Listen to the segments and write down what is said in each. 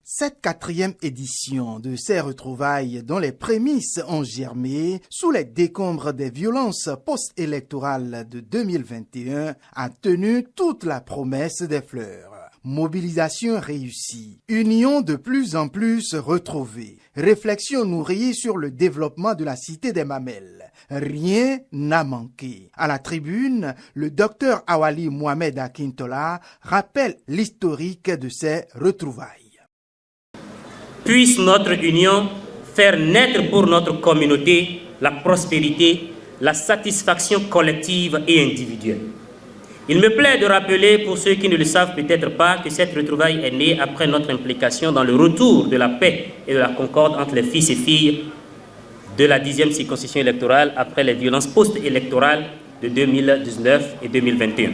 Cette quatrième édition de ces retrouvailles dont les prémices ont germé sous les décombres des violences post-électorales de 2021 a tenu toute la promesse des fleurs. Mobilisation réussie, union de plus en plus retrouvée, réflexion nourrie sur le développement de la cité des Mamelles. Rien n'a manqué. À la tribune, le docteur Awali Mohamed Akintola rappelle l'historique de ces retrouvailles. Puisse notre union faire naître pour notre communauté la prospérité, la satisfaction collective et individuelle. Il me plaît de rappeler, pour ceux qui ne le savent peut-être pas, que cette retrouvaille est née après notre implication dans le retour de la paix et de la concorde entre les fils et filles de la 10e circonscription électorale après les violences post-électorales de 2019 et 2021.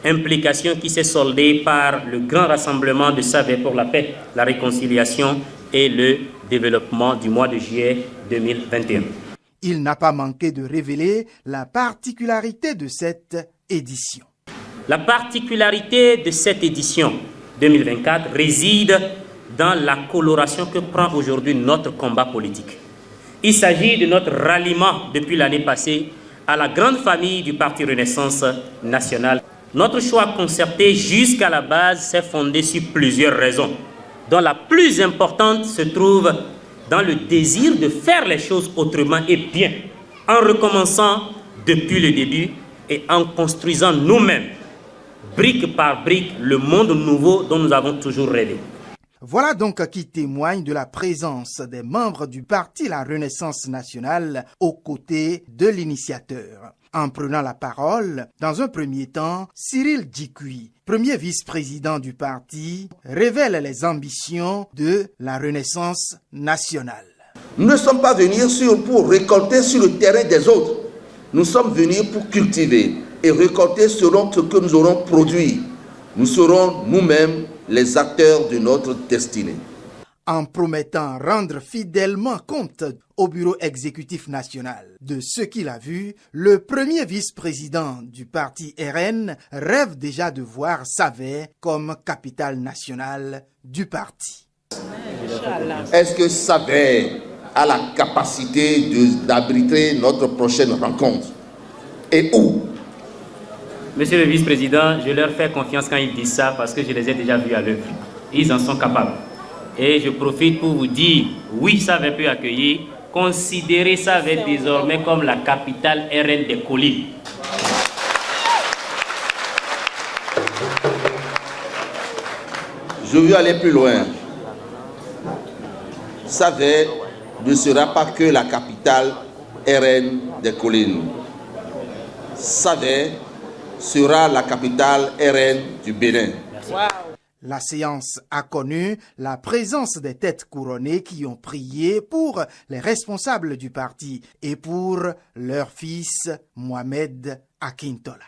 Implication qui s'est soldée par le grand rassemblement de Savé pour la paix, la réconciliation et le développement du mois de juillet 2021. Il n'a pas manqué de révéler la particularité de cette édition. La particularité de cette édition 2024 réside dans la coloration que prend aujourd'hui notre combat politique. Il s'agit de notre ralliement depuis l'année passée à la grande famille du Parti Renaissance nationale. Notre choix concerté jusqu'à la base s'est fondé sur plusieurs raisons, dont la plus importante se trouve dans le désir de faire les choses autrement et bien, en recommençant depuis le début et en construisant nous-mêmes, brique par brique, le monde nouveau dont nous avons toujours rêvé. Voilà donc qui témoigne de la présence des membres du parti La Renaissance nationale aux côtés de l'initiateur. En prenant la parole, dans un premier temps, Cyril Djikoui, premier vice-président du parti, révèle les ambitions de la Renaissance nationale. Nous ne sommes pas venus pour récolter sur le terrain des autres. Nous sommes venus pour cultiver et récolter selon ce que nous aurons produit. Nous serons nous-mêmes les acteurs de notre destinée. En promettant rendre fidèlement compte au bureau exécutif national de ce qu'il a vu, le premier vice-président du parti RN rêve déjà de voir Savé comme capitale nationale du parti. Est-ce que Savé a la capacité d'abriter notre prochaine rencontre? Et où? Monsieur le vice-président, je leur fais confiance quand ils disent ça parce que je les ai déjà vus à l'œuvre. Ils en sont capables. Et je profite pour vous dire, oui, Savé peut accueillir. Considérez Savé désormais comme la capitale RN des collines. Je veux aller plus loin. Savé ne sera pas que la capitale RN des collines. Savé sera la capitale RN du Bénin. Wow. La séance a connu la présence des têtes couronnées qui ont prié pour les responsables du parti et pour leur fils Mohamed Akintola.